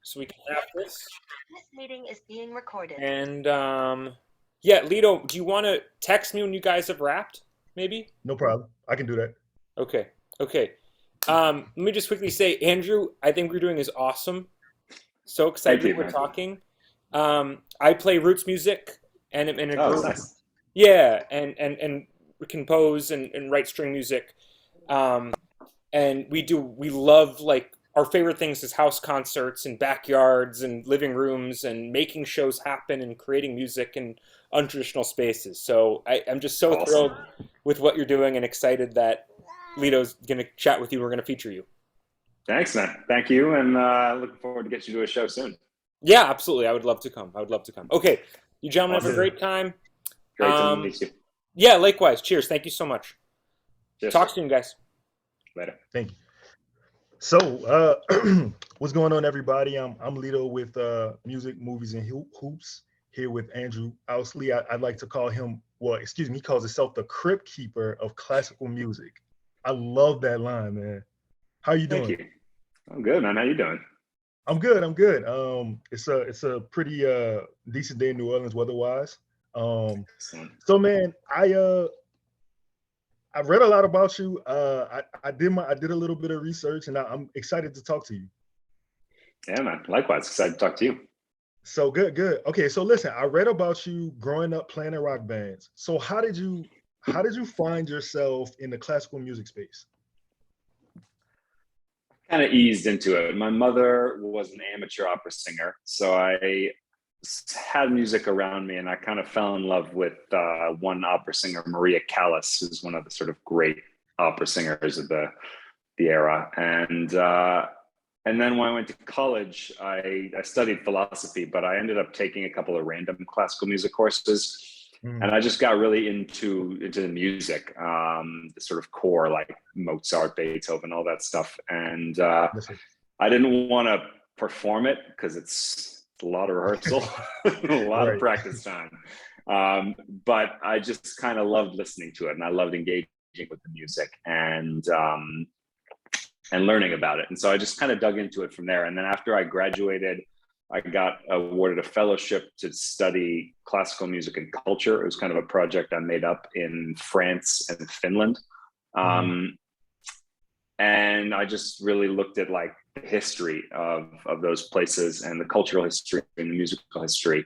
so we can wrap this. This meeting is being recorded. And yeah, Lito, do you want to text me when you guys have wrapped? Maybe. No problem. I can do that. Okay. Okay. Let me just quickly say, Andrew, I think we're doing is awesome. So excited Thank that you, we're man. talking. I play roots music and in a Oh, group. that's nice. Yeah, and compose and write string music. Um, and we love like our favorite things is house concerts and backyards and living rooms and making shows happen and creating music in untraditional spaces. So I'm just so Awesome. thrilled with what you're doing and excited that Lito's gonna chat with you. We're gonna feature you. Thanks, man. Thank you, and looking forward to get you to a show soon. Yeah, absolutely. I would love to come. I would love to come. Okay, you gentlemen have a Awesome. great time. Great to meet you. Yeah, likewise. Cheers. Thank you so much. Cheers. Talk soon, guys. Later. Thank you. So, what's going on, everybody? I'm Lito with Music, Movies, and Hoops, here with Andrew Ousley. I'd like to call him, well, excuse me, he calls himself the crypt keeper of classical music. I love that line, man. How you doing? Thank you. I'm good, man. How you doing? I'm good. I'm good. It's a pretty decent day in New Orleans weather-wise. Excellent. So, man, I read a lot about you. I did a little bit of research, and I'm excited to talk to you. Yeah, man. Likewise, excited to talk to you. So good. Okay, so listen, I read about you growing up playing in rock bands. So how did you find yourself in the classical music space? Kind of eased into it. My mother was an amateur opera singer, so I had music around me, and I kind of fell in love with one opera singer, Maria Callas, who's one of the sort of great opera singers of the era. And then when I went to college, I studied philosophy, but I ended up taking a couple of random classical music courses. And I just got really into the music, the sort of core, like Mozart, Beethoven, all that stuff. And I didn't want to perform it because it's a lot of rehearsal, a lot of practice time. But I just kind of loved listening to it, and I loved engaging with the music and learning about it. And so I just kind of dug into it from there. And then after I graduated, I got awarded a fellowship to study classical music and culture. It was kind of a project I made up in France and Finland. And I just really looked at like the history of those places and the cultural history and the musical history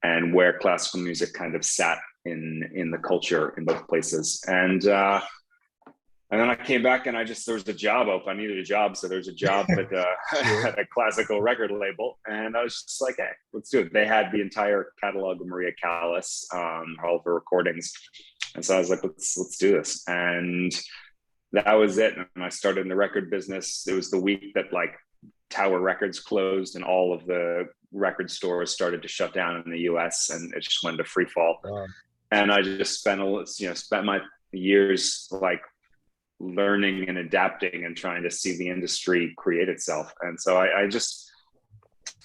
and where classical music kind of sat in the culture in both places. And then I came back and there was a job open. I needed a job. So there's a job at a classical record label. And I was just like, hey, let's do it. They had the entire catalog of Maria Callas, all of her recordings. And so I was like, let's do this. And that was it. And I started in the record business. It was the week that like Tower Records closed and all of the record stores started to shut down in the US, and it just went to free fall. And I just spent my years like learning and adapting and trying to see the industry create itself. And so I just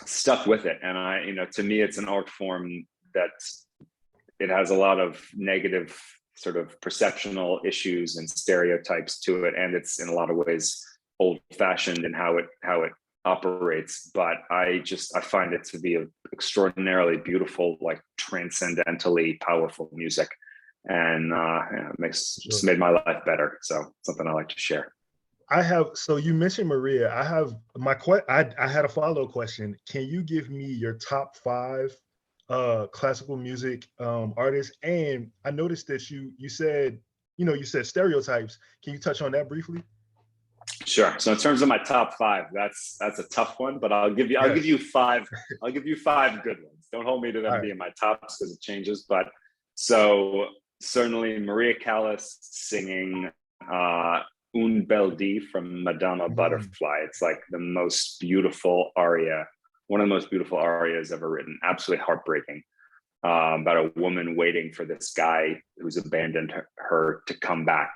stuck with it. And to me, it's an art form that it has a lot of negative sort of perceptional issues and stereotypes to it. And it's in a lot of ways old fashioned in how it operates. But I find it to be an extraordinarily beautiful, like transcendentally powerful music. And it just made my life better. So something I like to share. So you mentioned Maria. I have I had a follow-up question. Can you give me your top 5 classical music artists? And I noticed that you said stereotypes. Can you touch on that briefly? Sure. So in terms of my top 5, that's a tough one, but I'll give you 5. I'll give you 5 good ones. Don't hold me to them being my tops because it changes. But so certainly Maria Callas singing Un Bel Dì from Madama Butterfly. It's like the most beautiful aria, one of the most beautiful arias ever written. Absolutely heartbreaking. About a woman waiting for this guy who's abandoned her to come back.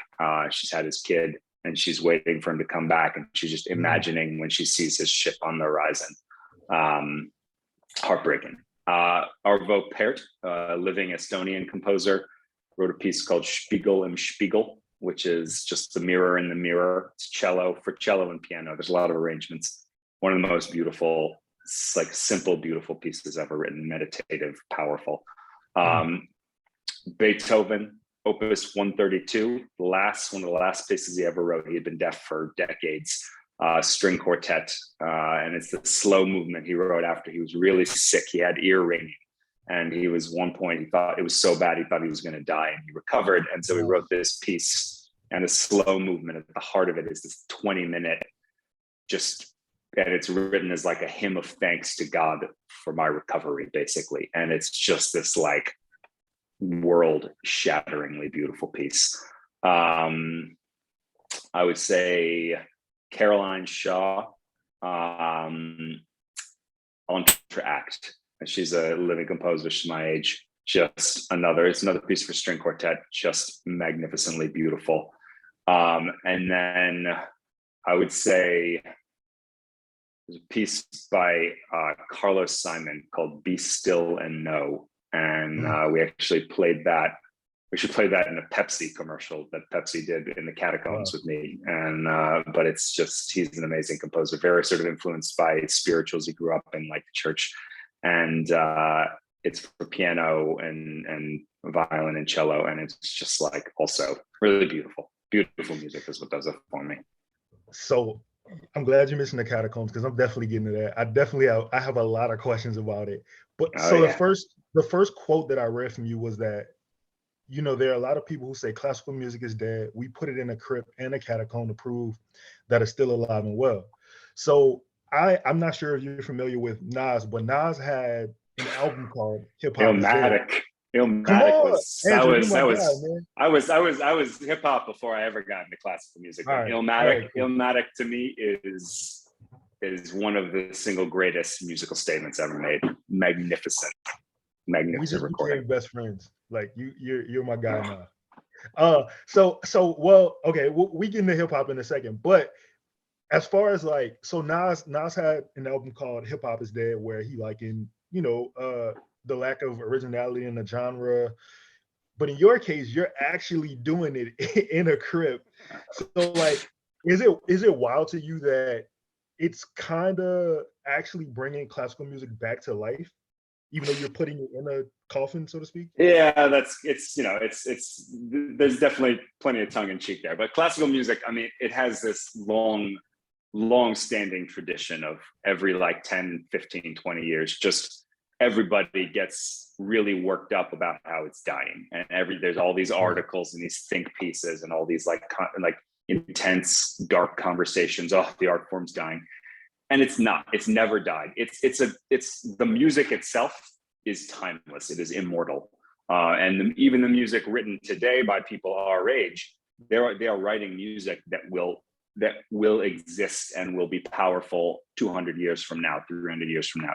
She's had his kid and she's waiting for him to come back, and she's just imagining when she sees his ship on the horizon. Heartbreaking. Arvo Pärt, living Estonian composer, wrote a piece called Spiegel im Spiegel, which is just the mirror in the mirror. It's for cello and piano. There's a lot of arrangements. One of the most beautiful like simple, beautiful pieces ever written, meditative, powerful. Beethoven, Opus 132, one of the last pieces he ever wrote. He had been deaf for decades. String quartet, and it's the slow movement he wrote after he was really sick. He had ear ringing, and he was one point, he thought it was so bad he thought he was going to die, and he recovered. And so he wrote this piece, and the slow movement at the heart of it is this 20-minute and it's written as like a hymn of thanks to God for my recovery, basically. And it's just this like world-shatteringly beautiful piece. I would say Caroline Shaw, Entr'acte. She's a living composer. She's my age. It's another piece for string quartet, just magnificently beautiful. And then I would say there's a piece by Carlos Simon called Be Still and Know. And we actually played that. We should play that in a Pepsi commercial that Pepsi did in the Catacombs with me. And but it's just, he's an amazing composer, very sort of influenced by spirituals. He grew up in like the church, and it's for piano and violin and cello, and it's just like also really beautiful music is what does it for me. So I'm glad you mentioned the Catacombs, because I'm definitely getting to that. I have a lot of questions about it. But the first quote that I read from you was that, you know, there are a lot of people who say classical music is dead. We put it in a crypt and a catacomb to prove that it's still alive and well. So I'm not sure if you're familiar with Nas, but Nas had an album called Hip Hop Is Dead. Illmatic was Andrew, I was hip hop before I ever got into classical music. Right, Illmatic to me is one of the single greatest musical statements ever made. Magnificent We just recording. became best friends. Like you're my guy now. Well, okay, we get into hip hop in a second, but as far as like, so Nas had an album called Hip Hop Is Dead, where he likened, you know, the lack of originality in the genre. But in your case, you're actually doing it in a crypt. So like, is it wild to you that it's kind of actually bringing classical music back to life, even though you're putting it in a coffin, so to speak? Yeah, it's there's definitely plenty of tongue in cheek there, but classical music, I mean, it has this long standing tradition of every like 10, 15, 20 years, just everybody gets really worked up about how it's dying, and there's all these articles and these think pieces and all these like intense dark conversations. Oh, the art form's dying. And it's never died. It's the music itself is timeless. It is immortal. Even the music written today by people our age, they are writing music that will exist and will be powerful 200 years from now, 300 years from now.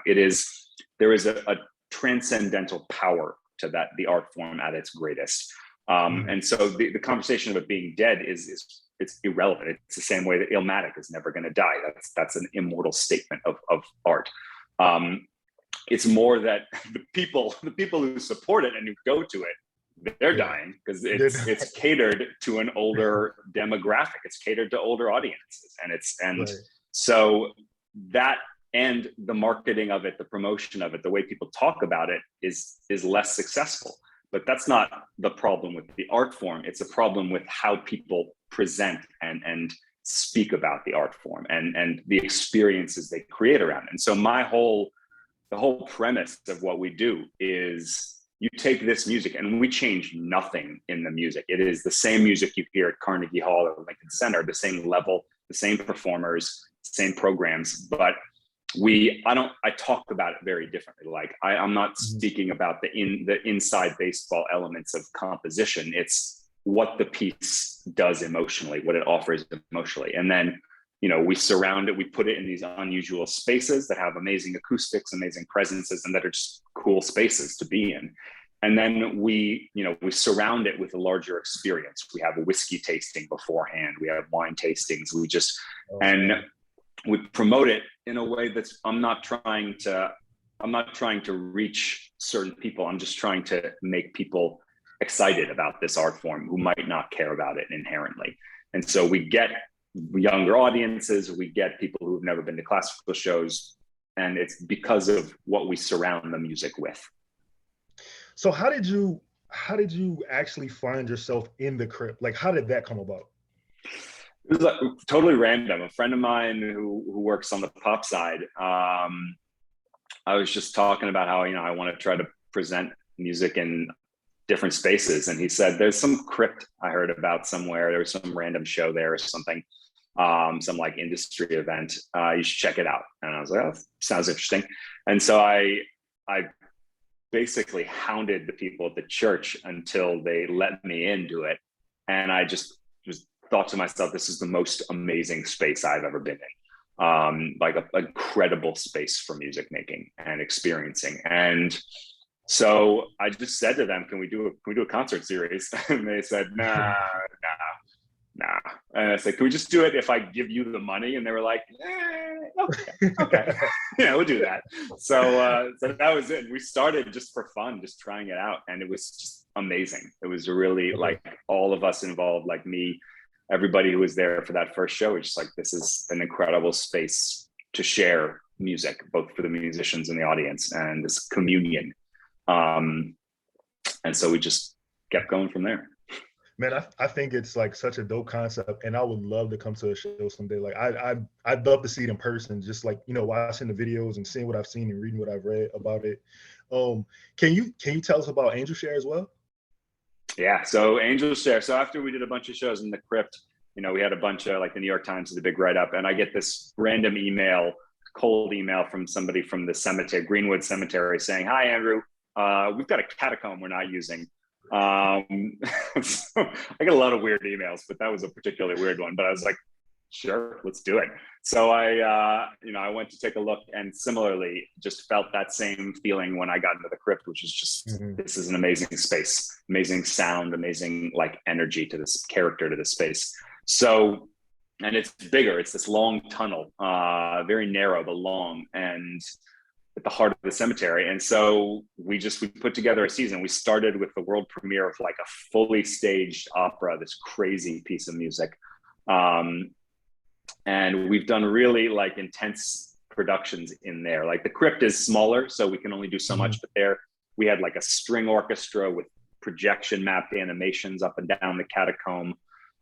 There is a transcendental power to that, the art form at its greatest. And so the conversation of it being dead it's irrelevant. It's the same way that Illmatic is never going to die. That's an immortal statement of art. It's more that the people who support it and who go to it, they're dying because it's catered to an older demographic. It's catered to older audiences, and so that, and the marketing of it, the promotion of it, the way people talk about it is less successful. But that's not the problem with the art form. It's a problem with how people present and speak about the art form and the experiences they create around it. And so the whole premise of what we do is you take this music and we change nothing in the music. It is the same music you hear at Carnegie Hall or Lincoln Center, the same level, the same performers, same programs, but I talk about it very differently. Like I'm not speaking about the inside baseball elements of composition. It's what the piece does emotionally, what it offers emotionally. And then, you know, we surround it, we put it in these unusual spaces that have amazing acoustics, amazing presences, and that are just cool spaces to be in. And then we surround it with a larger experience. We have a whiskey tasting beforehand. We have wine tastings. And we promote it in a way that's, I'm not trying to reach certain people. I'm just trying to make people excited about this art form who might not care about it inherently. And so we get younger audiences, we get people who've never been to classical shows and it's because of what we surround the music with. So how did you actually find yourself in the Crypt? Like, how did that come about? It was like totally random. A friend of mine who works on the pop side, I was just talking about how, I want to try to present music in different spaces. And he said, there's some Crypt I heard about somewhere. There was some random show there or something, some like industry event. You should check it out. And I was like, oh, sounds interesting. And so I basically hounded the people at the church until they let me into it. And I just thought to myself, this is the most amazing space I've ever been in. Like an incredible space for music making and experiencing. And so I just said to them, can we do a concert series? And they said, nah. And I said, can we just do it if I give you the money? And they were like, okay. Yeah, we'll do that. So that was it. We started just for fun, just trying it out. And it was just amazing. It was really like all of us involved, like me, everybody who was there for that first show was just like, this is an incredible space to share music, both for the musicians and the audience, and this communion. And so we just kept going from there. Man, I think it's like such a dope concept, and I would love to come to a show someday. Like I'd love to see it in person, just like, watching the videos and seeing what I've seen and reading what I've read about it. Can you tell us about Angel Share as well? Yeah, so Angel Share. So after we did a bunch of shows in the Crypt, we had a bunch of, like, the New York Times did a big write-up, and I get this random cold email from somebody from the cemetery, Greenwood Cemetery, saying, hi, Andrew, we've got a catacomb we're not using. So I get a lot of weird emails, but that was a particularly weird one. But I was like, sure, let's do it. So I went to take a look, and similarly just felt that same feeling when I got into the Crypt, which is just, this is an amazing space, amazing sound, amazing like energy to this character, to this space. So, and it's bigger, it's this long tunnel, very narrow, but long, and at the heart of the cemetery. And so we put together a season. We started with the world premiere of like a fully staged opera, this crazy piece of music. And we've done really like intense productions in there. Like the Crypt is smaller, so we can only do so much, but there we had like a string orchestra with projection mapped animations up and down the catacomb.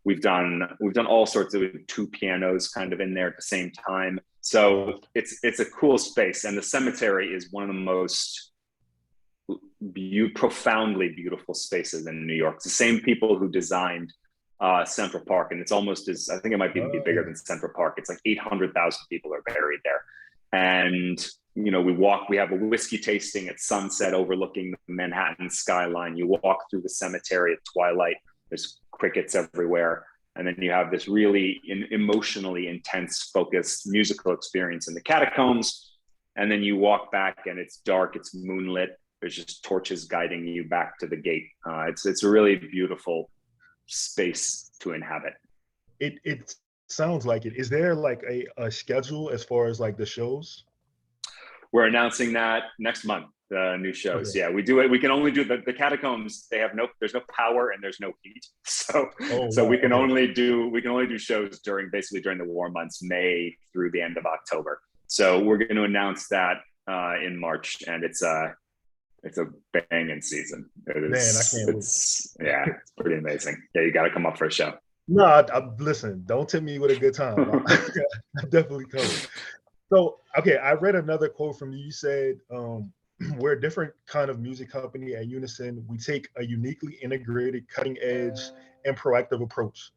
We've done all sorts of, two pianos kind of in there at the same time. So it's a cool space. And the cemetery is one of the most profoundly beautiful spaces in New York. It's the same people who designed Central Park, and it's almost as, I think it might even be bigger than Central Park. It's like 800,000 people are buried there. And we have a whiskey tasting at sunset overlooking the Manhattan skyline. You walk through the cemetery at twilight. There's crickets everywhere. And then you have this really emotionally intense, focused musical experience in the catacombs. And then you walk back and it's dark, it's moonlit. There's just torches guiding you back to the gate. It's a really beautiful space to inhabit. It sounds like it. Is there like a schedule as far as like the shows? We're announcing that next month, the new shows. Okay. Yeah, we do it. We can only do the catacombs. There's no power and there's no heat. So we can only do shows during the warm months, May through the end of October. So we're going to announce that in March, and it's a banging season. Man, I can't wait. Yeah, it's pretty amazing. Yeah, you got to come up for a show. No, I listen, don't tempt me with a good time. I definitely come. So, okay, I read another quote from you. You said, we're a different kind of music company at Unison. We take a uniquely integrated, cutting edge, and proactive approach.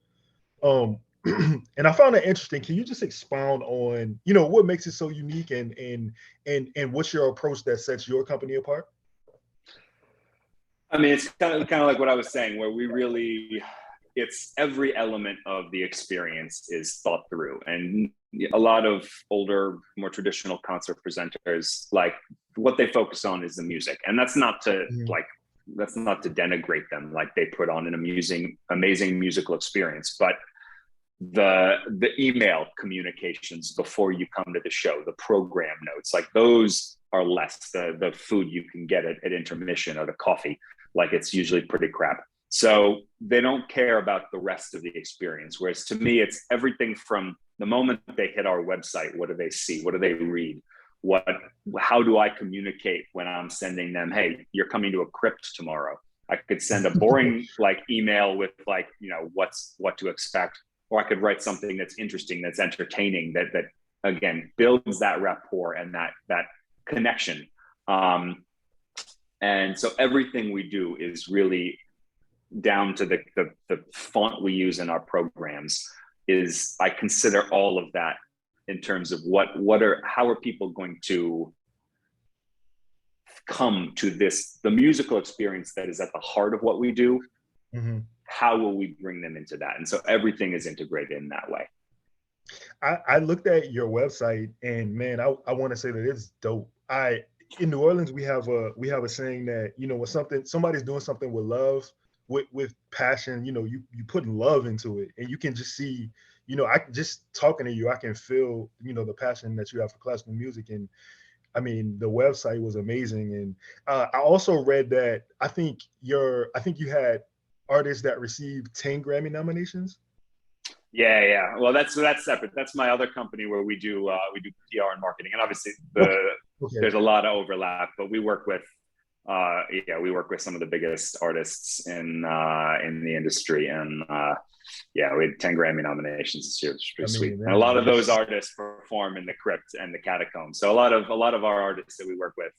And I found that interesting. Can you just expound on, what makes it so unique and what's your approach that sets your company apart? I mean, it's kind of like what I was saying, where it's every element of the experience is thought through. And a lot of older, more traditional concert presenters, like, what they focus on is the music. And that's not to denigrate them. Like, they put on an amazing musical experience, but the email communications before you come to the show, the program notes, like, those are less. The food you can get at intermission, or the coffee, like, it's usually pretty crap. So they don't care about the rest of the experience. Whereas to me, it's everything from the moment they hit our website. What do they see? What do they read? what, how do I communicate when I'm sending them, hey, you're coming to a crypt tomorrow? I could send a boring like email with like, you know, what to expect, or I could write something that's interesting, that's entertaining, that again builds that rapport and that connection. And so everything we do is really down to the font we use in our programs. Is I consider all of that in terms of how are people going to come to the musical experience that is at the heart of what we do. Mm-hmm. How will we bring them into that? And so everything is integrated in that way. I looked at your website, and man, I want to say that it's dope. In New Orleans, we have a saying that, you know, when somebody's doing something with love, with passion, you know, you putting love into it, and you can just see, you know, I just talking to you, I can feel, you know, the passion that you have for classical music. And I mean, the website was amazing. And I also read that I think you had artists that received 10 Grammy nominations. Yeah. Well, that's separate. That's my other company where we do PR and marketing, and obviously there's a lot of overlap. But we work with some of the biggest artists in the industry, and we had 10 Grammy nominations this year, which is pretty sweet. Man, and a lot of those artists perform in the crypt and the catacombs. So a lot of our artists that we work with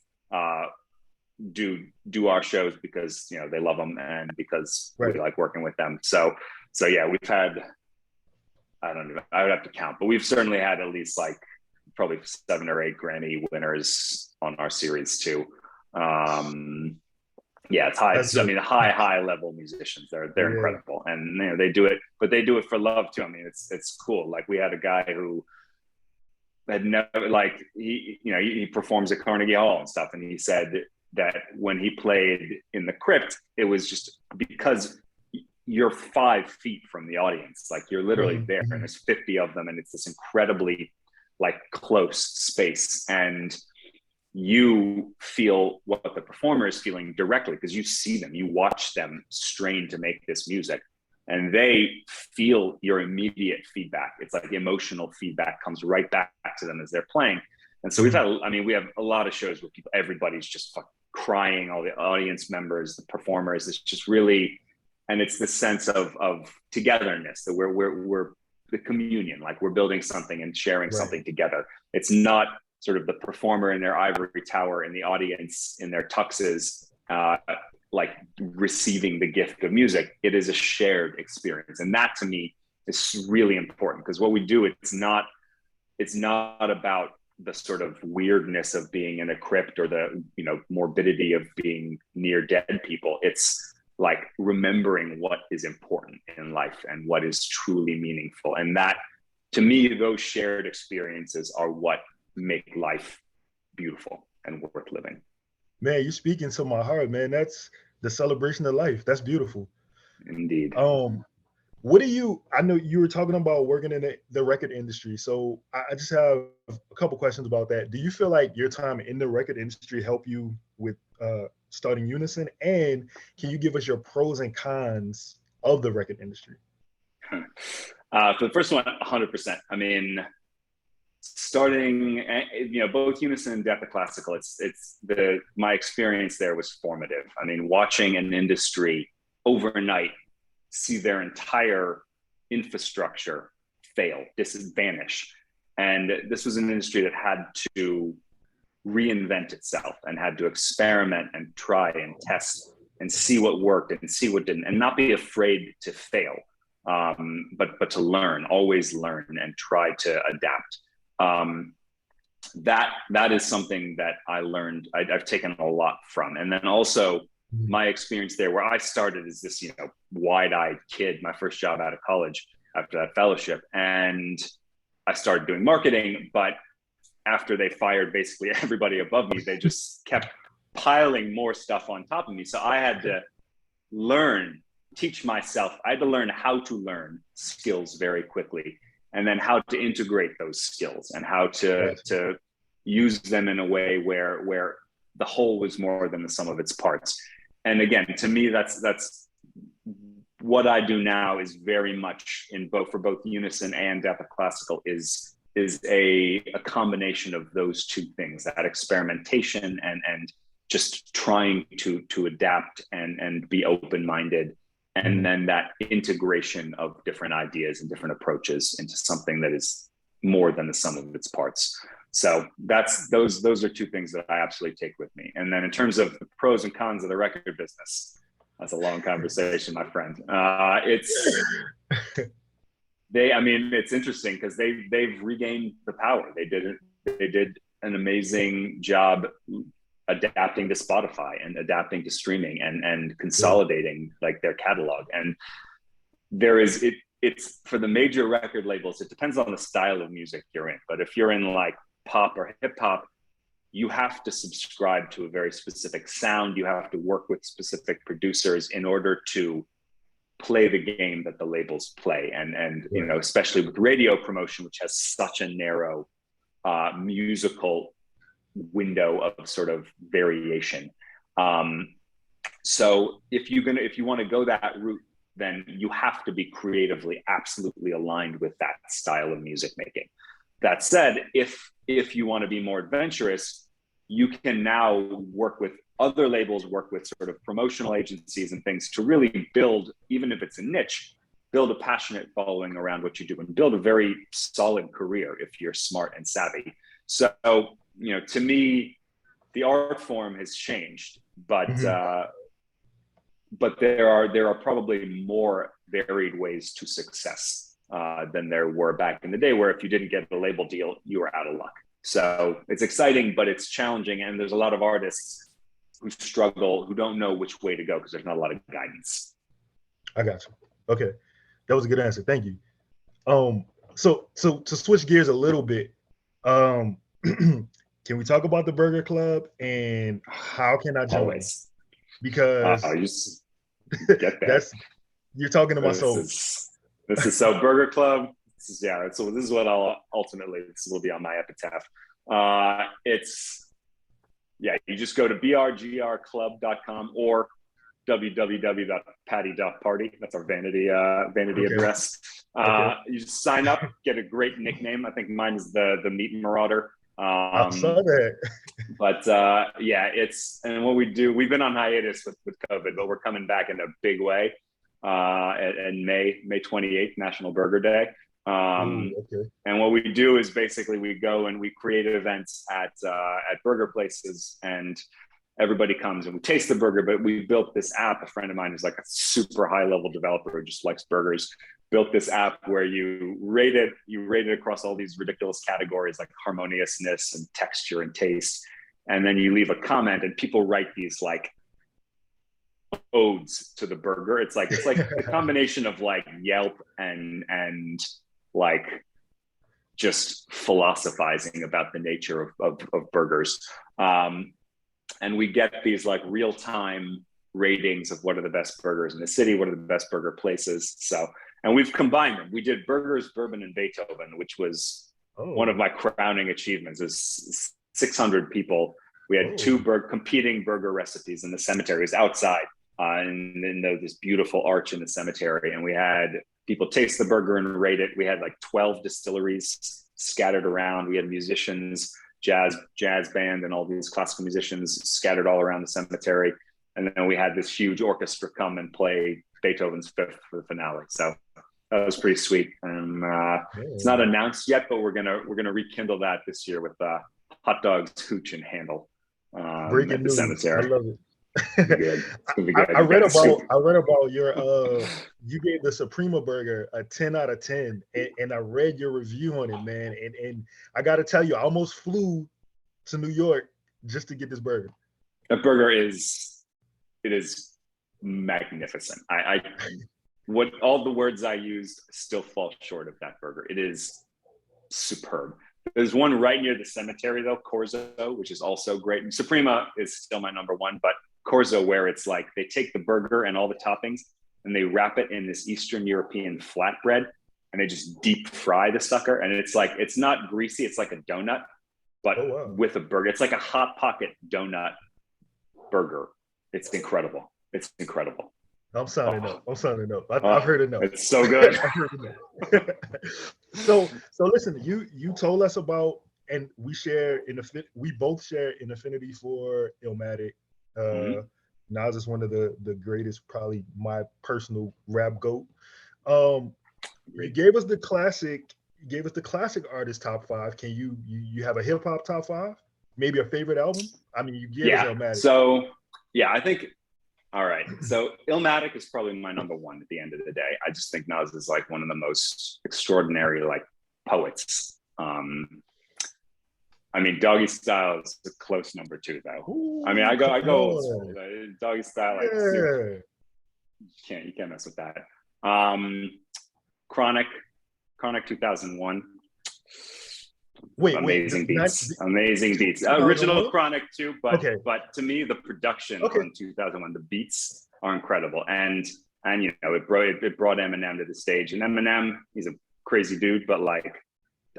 do our shows because, you know, they love them and because we like working with them. So yeah, we've had, I don't know, I would have to count, but we've certainly had at least like probably 7 or 8 Grammy winners on our series too. It's high. I mean, high level musicians. They're incredible, and you know, they do it, but they do it for love too. I mean, it's cool. Like we had a guy who had never, like, he performs at Carnegie Hall and stuff, and he said that when he played in the crypt, it was just because you're 5 feet from the audience, like you're literally there, and there's 50 of them, and it's this incredibly like close space, and you feel what the performer is feeling directly because you see them, you watch them strain to make this music, and they feel your immediate feedback. It's like emotional feedback comes right back to them as they're playing. And so we have a lot of shows where everybody's just crying, all the audience members, the performers. It's just really, and it's the sense of togetherness, that we're the communion, like we're building something and sharing something together. It's not sort of the performer in their ivory tower and the audience in their tuxes, like receiving the gift of music. It is a shared experience. And that to me is really important, because what we do, it's not about the sort of weirdness of being in a crypt or the, you know, morbidity of being near dead people. It's like remembering what is important in life and what is truly meaningful. And that, to me, those shared experiences are what make life beautiful and worth living. Man, you're speaking to my heart, man. That's the celebration of life. That's beautiful. Indeed. I know you were talking about working in the record industry. So I just have a couple questions about that. Do you feel like your time in the record industry helped you with starting Unison? And can you give us your pros and cons of the record industry? For the first one, 100%. I mean, starting, you know, both Unison and Death of Classical, my experience there was formative. I mean, watching an industry overnight see their entire infrastructure fail, vanish. And this was an industry that had to reinvent itself and had to experiment and try and test and see what worked and see what didn't, and not be afraid to fail, but to learn, always learn and try to adapt. That is something that I learned, I've taken a lot from. And then also my experience there, where I started as this, you know, wide-eyed kid, my first job out of college after that fellowship, and I started doing marketing, but after they fired basically everybody above me, they just kept piling more stuff on top of me. So I had to teach myself, I had to learn how to learn skills very quickly, and then how to integrate those skills and how to use them in a way where the whole was more than the sum of its parts. And again, to me, that's what I do now is very much for both Unison and Death of Classical is is a combination of those two things, that experimentation and just trying to adapt and be open-minded, and then that integration of different ideas and different approaches into something that is more than the sum of its parts. So those are two things that I absolutely take with me. And then in terms of the pros and cons of the record business, that's a long conversation, my friend. It's interesting because they've regained the power. They did an amazing job adapting to Spotify and adapting to streaming and consolidating like their catalog. And it's for the major record labels, it depends on the style of music you're in. But if you're in like pop or hip hop, you have to subscribe to a very specific sound. You have to work with specific producers in order to play the game that the labels play. And you know, especially with radio promotion, which has such a narrow musical window of sort of variation. So if you want to go that route, then you have to be creatively absolutely aligned with that style of music making. That said, if you want to be more adventurous, you can now work with other labels, work with sort of promotional agencies and things to really build, even if it's a niche, build a passionate following around what you do and build a very solid career if you're smart and savvy. So, you know, to me, the art form has changed, but there are probably more varied ways to success than there were back in the day, where if you didn't get the label deal, you were out of luck. So it's exciting, but it's challenging. And there's a lot of artists who struggle, who don't know which way to go because there's not a lot of guidance. I got you. Okay. That was a good answer. Thank you. So to switch gears a little bit, can we talk about the Burger Club and how can I join? Always. Because you just get that. You're talking to my soul. This is so Burger Club. This is what this will be on my epitaph. You just go to brgrclub.com or www.patty.party. That's our vanity address. You just sign up, get a great nickname. I think mine is the Meat Marauder. I saw that. But and what we do, we've been on hiatus with COVID, but we're coming back in a big way. And May 28th, National Burger Day. And what we do is basically we go and we create events at burger places, and everybody comes and we taste the burger. But we built this app. A friend of mine who's like a super high level developer who just likes burgers, built this app where you rate it across all these ridiculous categories like harmoniousness and texture and taste. And then you leave a comment and people write these like odes to the burger. It's like a combination of like Yelp and like just philosophizing about the nature of burgers. And we get these like real-time ratings of what are the best burgers in the city, what are the best burger places. And we've combined them. We did burgers, bourbon, and Beethoven, which was one of my crowning achievements. Is 600 people. We had two competing burger recipes in the cemetery. It was outside in this beautiful arch in the cemetery. And we had people taste the burger and rate it. We had like 12 distilleries scattered around. We had musicians, jazz band, and all these classical musicians scattered all around the cemetery. And then we had this huge orchestra come and play Beethoven's Fifth for the finale. So that was pretty sweet. And it's not announced yet, but we're gonna rekindle that this year with hot dogs, hooch, and handle at the cemetery. I love it. I read about your you gave the Suprema burger a 10 out of 10, and I read your review on it, man. And I got to tell you, I almost flew to New York just to get this burger. That burger is magnificent. What all the words I used still fall short of that burger. It is superb. There's one right near the cemetery though, Corso, which is also great. And Suprema is still my number one, but Corso, where it's like they take the burger and all the toppings and they wrap it in this Eastern European flatbread and they just deep fry the sucker. And it's like, it's not greasy. It's like a donut, but with a burger. It's like a Hot Pocket donut burger. It's incredible. It's incredible. I'm signing Oh, up. I'm signing up. I've oh, heard enough. it's so good. I've heard enough. So listen, you told us about, and we both share an affinity for Illmatic. Mhm. Nas is one of the greatest, probably my personal rap goat. Um, you Agreed. gave us the classic. You gave us the classic artist top five. Can you have a hip hop top five? Maybe a favorite album? I mean, you gave us Yeah. Illmatic. So yeah, I think all right. So Illmatic is probably my number one at the end of the day. I just think Nas is like one of the most extraordinary like poets. I mean, Doggy Style is a close number two, though. I mean, Ooh, I come go old school. on. Doggy Style, like Yeah. you can't mess with that. Um, Chronic, Chronic 2001. Wait. Amazing beats. Original 2001? Chronic too, Okay. but to me the production Okay. on 2001, the beats are incredible, and you know it brought Eminem to the stage, and Eminem, he's a crazy dude, but like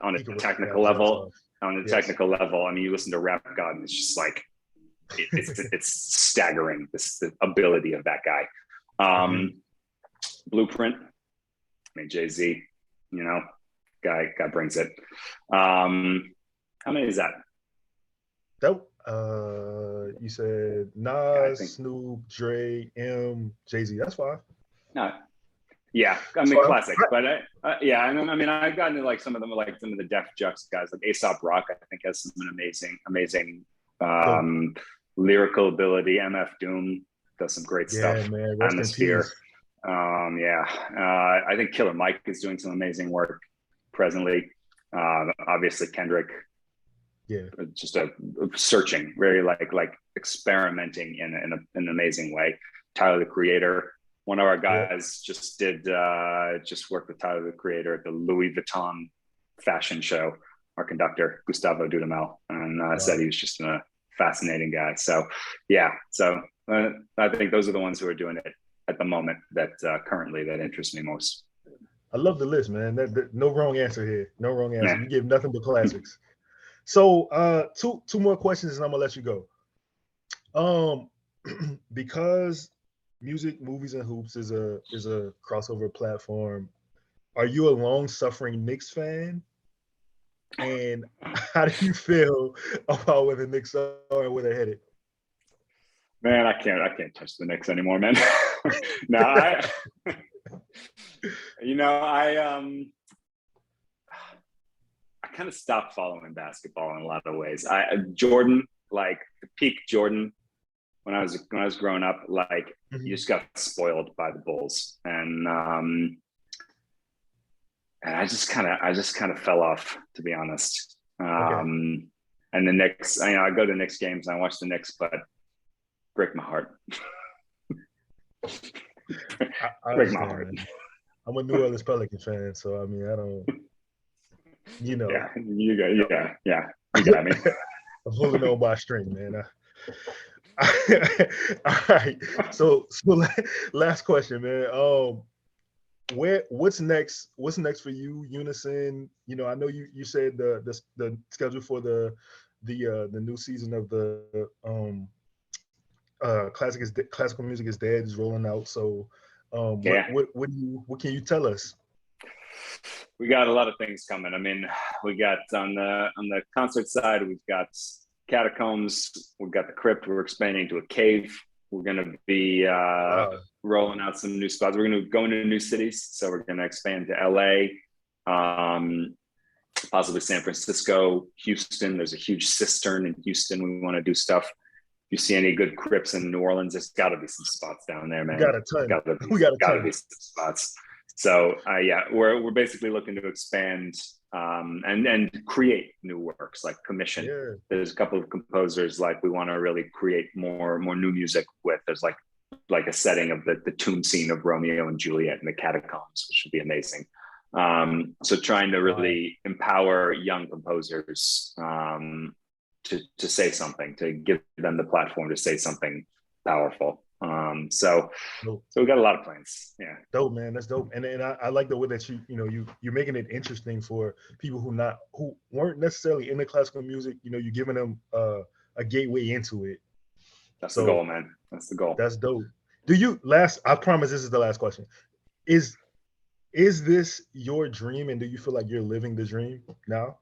on a He can rap technical his ass level, off. on a Yes. technical level, I mean, you listen to Rap God, and it's just like it's staggering, the ability of that guy. Blueprint, I mean, Jay-Z, you know, guy brings it. How many is that? That you said Nas, Yeah, I think Snoop, Dre, Jay-Z. That's five. no. Yeah, I mean, So classic. But yeah, I mean, I've gotten to like some of them, like some of the Def Jux guys, like Aesop Rock. I think has some amazing dope. lyrical ability. MF Doom does some great Yeah, stuff. man. Rest in Atmosphere. peace. Yeah, I think Killer Mike is doing some amazing work presently. Obviously Kendrick, Yeah. just a searching, very like experimenting in an amazing way. Tyler the Creator, one of our Yeah. guys, just worked with Tyler the Creator at the Louis Vuitton fashion show. Our conductor Gustavo Dudamel, and said he was just a fascinating guy. So yeah, I think those are the ones who are doing it at the moment that currently that interests me most. I love the list, man. No wrong answer here. No wrong answer. Yeah. You give nothing but classics. So two more questions and I'm gonna let you go. Because music, movies, and hoops is a crossover platform. Are you a long-suffering Knicks fan? And how do you feel about where the Knicks are and where they're headed? Man, I can't touch the Knicks anymore, man. No, I kind of stopped following basketball in a lot of ways. Jordan, like the peak Jordan, when I was growing up, like you just got spoiled by the Bulls, and I just kind of fell off, to be honest. Okay. And the Knicks, I go to Knicks games and I watch the Knicks, but break my heart. I Break my understand, heart. man. I'm a New Orleans Pelicans fan, so I mean, I don't, you know. Yeah, you got me. I'm holding on by a string, man. All right. So last question, man. What's next? What's next for you, Unison? You know, I know you said the schedule for the new season of the classical music is dead is rolling out. So Yeah. what can you tell us? We got a lot of things coming. I mean, we got on the concert side, we've got Catacombs, we've got the Crypt, we're expanding to a cave. We're going to be rolling out some new spots. We're going to go into new cities. So we're going to expand to LA, possibly San Francisco, Houston. There's a huge cistern in Houston. We want to do stuff. If you see any good crypts in New Orleans, there's got to be some spots down there, man. We got a ton. We got a ton. Be some spots. So yeah, we're basically looking to expand and create new works, like commission. Yeah. There's a couple of composers like we want to really create more new music with. There's like a setting of the tomb scene of Romeo and Juliet in the Catacombs, which would be amazing. So trying to really empower young composers to say something, to give them the platform to say something powerful. So we got a lot of plans. Yeah. Dope, man. That's dope. And I like the way that you're making it interesting for people who weren't necessarily into classical music. You know, you're giving them a gateway into it. That's the goal, man. That's the goal. That's dope. Do you last? I promise this is the last question. Is this your dream, and do you feel like you're living the dream now?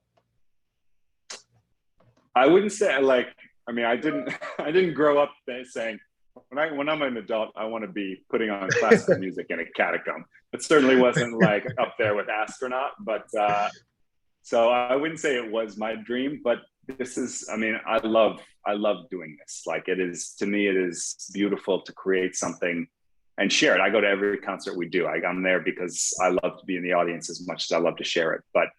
I wouldn't say like. I mean, I didn't. I didn't grow up saying when I'm an adult, I want to be putting on classical music in a catacomb. It certainly wasn't like up there with astronaut, but so I wouldn't say it was my dream. But this is. I mean, I love doing this. Like it is to me, it is beautiful to create something and share it. I go to every concert we do. I'm there because I love to be in the audience as much as I love to share it. But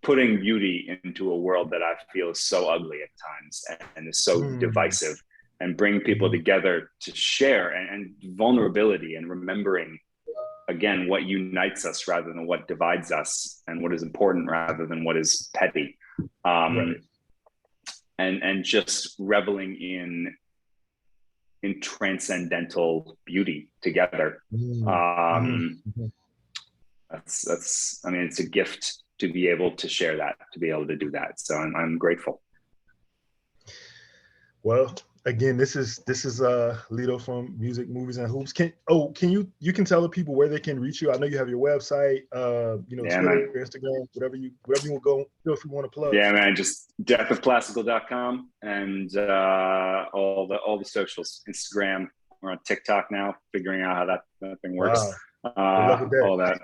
putting beauty into a world that I feel is so ugly at times and is so divisive, and bring people together to share and vulnerability and remembering again what unites us rather than what divides us, and what is important rather than what is petty, right. and just reveling in transcendental beauty together. That's I mean, it's a gift to be able to share that, to be able to do that. So I'm grateful. Well, again, this is Lito from Music, Movies, and Hoops. Can you can tell the people where they can reach you? I know you have your website, Twitter, man. Instagram, whatever you will go, if you want to plug. Yeah, man, just deathofclassical.com and all the socials, Instagram. We're on TikTok now, figuring out how that thing works. Wow. All that,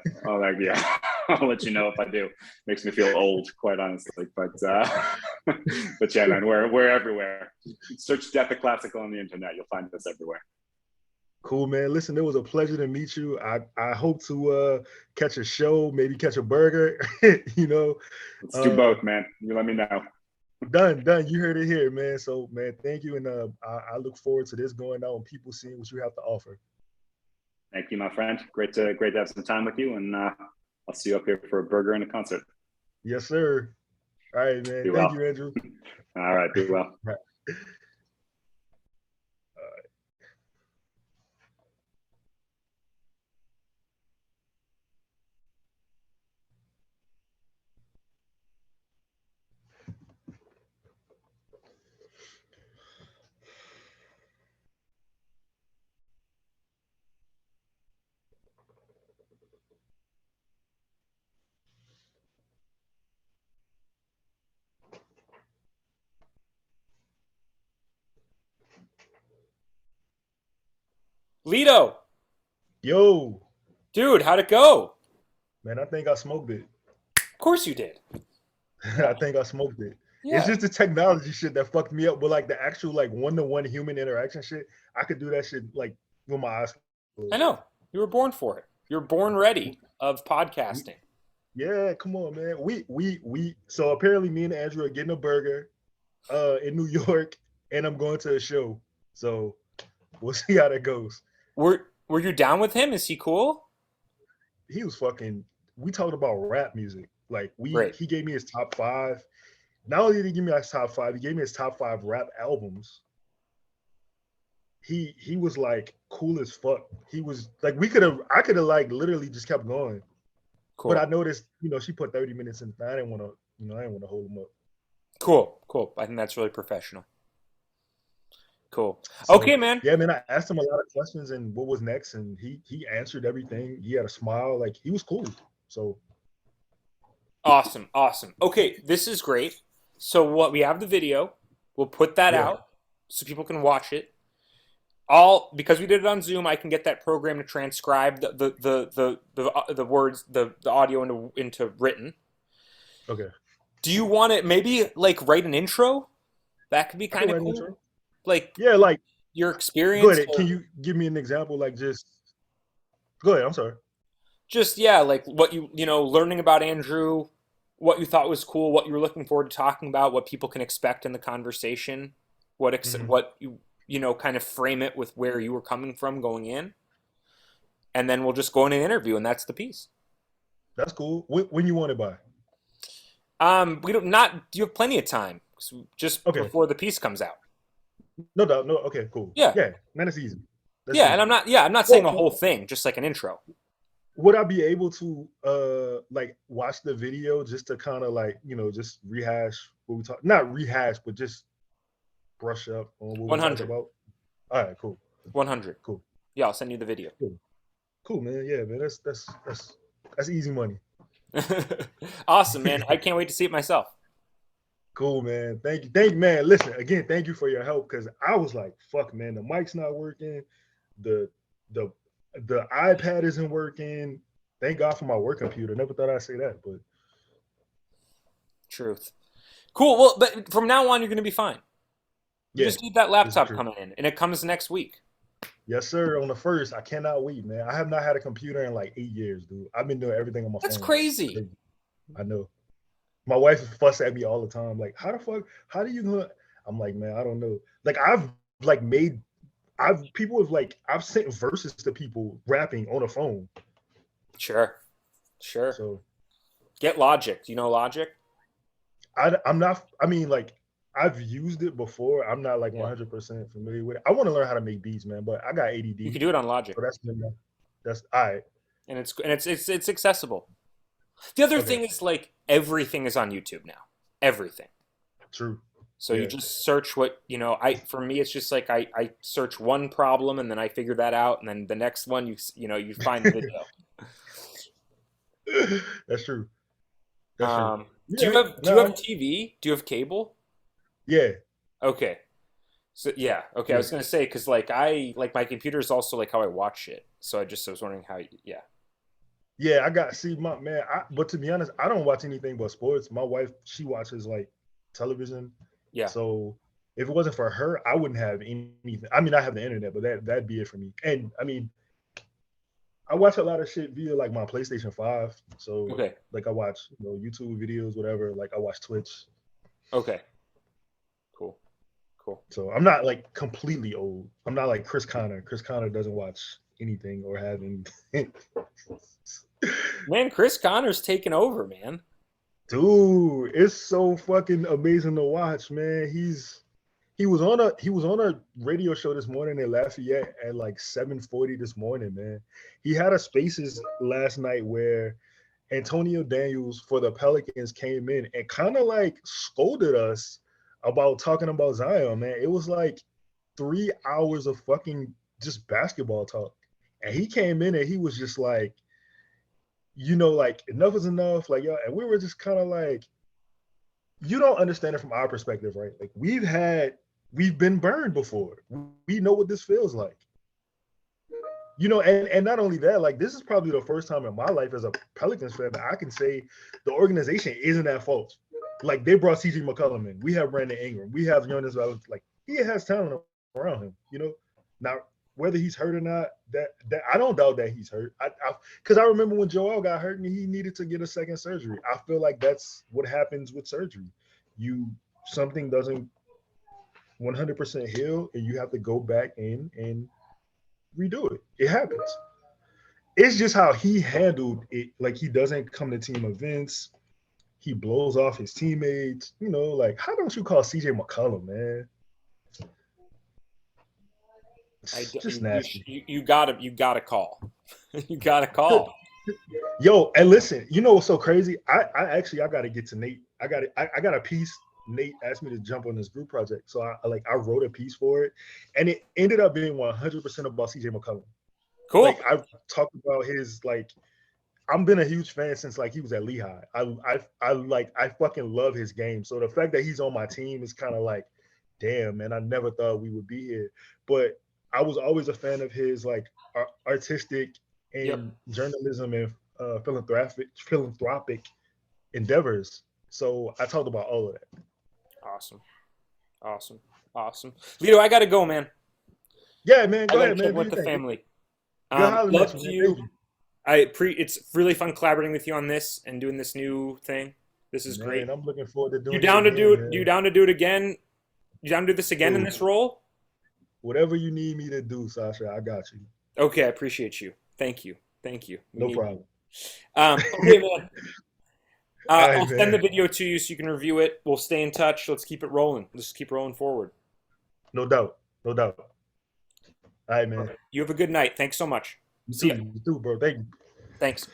yeah. I'll let you know if I do. Makes me feel old, quite honestly. But yeah, man, we're everywhere. Search Death of Classical on the internet. You'll find us everywhere. Cool, man. Listen, it was a pleasure to meet you. I hope to catch a show, maybe catch a burger. Let's do both, man. You let me know. Done. You heard it here, man. So, man, thank you, and I look forward to this going out and people seeing what you have to offer. Thank you, my friend. Great to have some time with you, and I'll see you up here for a burger and a concert. Yes, sir. All right, man. Thank you, Andrew. All right, be well. Right. Lito. Yo. Dude, how'd it go? Man, I think I smoked it. Of course you did. I think I smoked it. Yeah. It's just the technology shit that fucked me up. But like the actual like one-to-one human interaction shit, I could do that shit like with my eyes closed. I know. You were born for it. You're born ready of podcasting. Yeah, come on, man. We so apparently me and Andrew are getting a burger in New York, and I'm going to a show. So we'll see how that goes. Were you down with him? Is he cool? He was fucking. We talked about rap music. Like he gave me his top 5. Not only did he give me his top 5, he gave me his top 5 rap albums. He was like cool as fuck. He was like I could have like literally just kept going. Cool. But I noticed, she put 30 minutes in. I didn't want to hold him up. Cool. I think that's really professional. Cool. So, okay, man. Yeah, man. I asked him a lot of questions and what was next, and he answered everything. He had a smile. Like he was cool. So awesome. Okay, this is great. So we have the video. We'll put that out so people can watch it. Because we did it on Zoom, I can get that program to transcribe the words, the audio into written. Okay. Do you want to maybe like write an intro? That could be kind of cool. Intro. Like your experience. Go ahead. Can you give me an example? Like just go ahead. I'm sorry. Just like what learning about Andrew, what you thought was cool, what you were looking forward to talking about, what people can expect in the conversation, what you kind of frame it with where you were coming from going in, and then we'll just go in an interview, and that's the piece. That's cool. When you want it by? You have plenty of time, before the piece comes out. No doubt. No. Okay. Cool. Yeah. Man, it's easy. And I'm not saying a whole thing, just like an intro. Would I be able to watch the video just to kind of just rehash what we talk? Not rehash, but just brush up on what we talked about. All right, cool. 100. Cool. Yeah, I'll send you the video. Cool, man. Yeah, man. That's easy money. Awesome, man. I can't wait to see it myself. Cool, man. Thank you, man. Listen, again, thank you for your help because I was like, fuck, man, the mic's not working, the the the iPad isn't working. Thank God for my work computer. Never thought I'd say that, but Truth. Cool. Well, but from now on, you're going to be fine. You yeah, just need that this is laptop true. coming in, and it comes next week. Yes, sir. On the first, I cannot wait, man. I have not had a computer in like 8 years, dude. I've been doing everything on my That's phone. crazy. I know. My wife fuss at me all the time. Like, how do you know? I'm like, man, I don't know. Like, I've sent verses to people rapping on the phone. Sure. So Get Logic. Do you know Logic? I'm not. I mean, like, I've used it before. I'm not like 100% familiar with it. I want to learn how to make beats, man, but I got ADD. You can do it on Logic, So that's all right. and it's accessible. The other thing is like everything is on YouTube now. Everything. True. So you just search what, for me, it's just like I search one problem and then I figure that out. And then the next one, you find the video. That's true. Do you have TV? Do you have cable? Yeah. Okay. So yeah. Okay. I was going to say, cause like my computer is also like how I watch it. So I was wondering how, yeah. Yeah, but to be honest, I don't watch anything but sports. My wife, she watches like television. Yeah. So if it wasn't for her, I wouldn't have anything. I mean, I have the internet, but that'd be it for me. And I mean, I watch a lot of shit via like my PlayStation 5. So like I watch, YouTube videos, whatever. Like I watch Twitch. Okay. Cool. So I'm not like completely old. I'm not like Chris Connor. Chris Connor doesn't watch anything or have anything. Man, Chris Connor's taking over, man. Dude, it's so fucking amazing to watch, man. He was on a radio show this morning in Lafayette at like 7:40 this morning, man. He had a Spaces last night where Antonio Daniels for the Pelicans came in and kind of like scolded us about talking about Zion, man. It was like 3 hours of fucking just basketball talk. And he came in and he was just like, like enough is enough. Like, and we were just kind of like, you don't understand it from our perspective, right? Like we've been burned before. We know what this feels like. And not only that, like this is probably the first time in my life as a Pelicans fan that I can say the organization isn't at fault. Like they brought CJ McCollum in. We have Brandon Ingram. We have Jonas Valanciunas. Like he has talent around him. Now whether he's hurt or not, that I don't doubt that he's hurt. Because I remember when Joel got hurt and he needed to get a second surgery. I feel like that's what happens with surgery. Something doesn't 100% heal, and you have to go back in and redo it. It happens. It's just how he handled it. Like he doesn't come to team events. He blows off his teammates. Like how don't you call CJ McCollum, man? Just nasty. You gotta call. You gotta call. Yo, and listen, what's so crazy? I gotta get to Nate. I got a piece. Nate asked me to jump on this group project, so I wrote a piece for it, and it ended up being 100% about CJ McCollum. Cool. Like I've talked about his like. I've been a huge fan since like he was at Lehigh. I fucking love his game. So the fact that he's on my team is kind of like, damn, man, I never thought we would be here. But I was always a fan of his like artistic and journalism and philanthropic endeavors. So I talked about all of that. Awesome. Lito, I gotta go, man. Yeah, man. Go ahead, man. With the family. Love to you. It's really fun collaborating with you on this and doing this new thing. This is great. I'm looking forward to doing it. You down to do it again? You down to do this again in this role? Whatever you need me to do, Sasha, I got you. Okay, I appreciate you. Thank you. No problem. Okay, man. I'll send the video to you so you can review it. We'll stay in touch. Let's keep it rolling. Let's keep rolling forward. No doubt. All right, man. You have a good night. Thanks so much. You too, bro. Thank you. Thanks.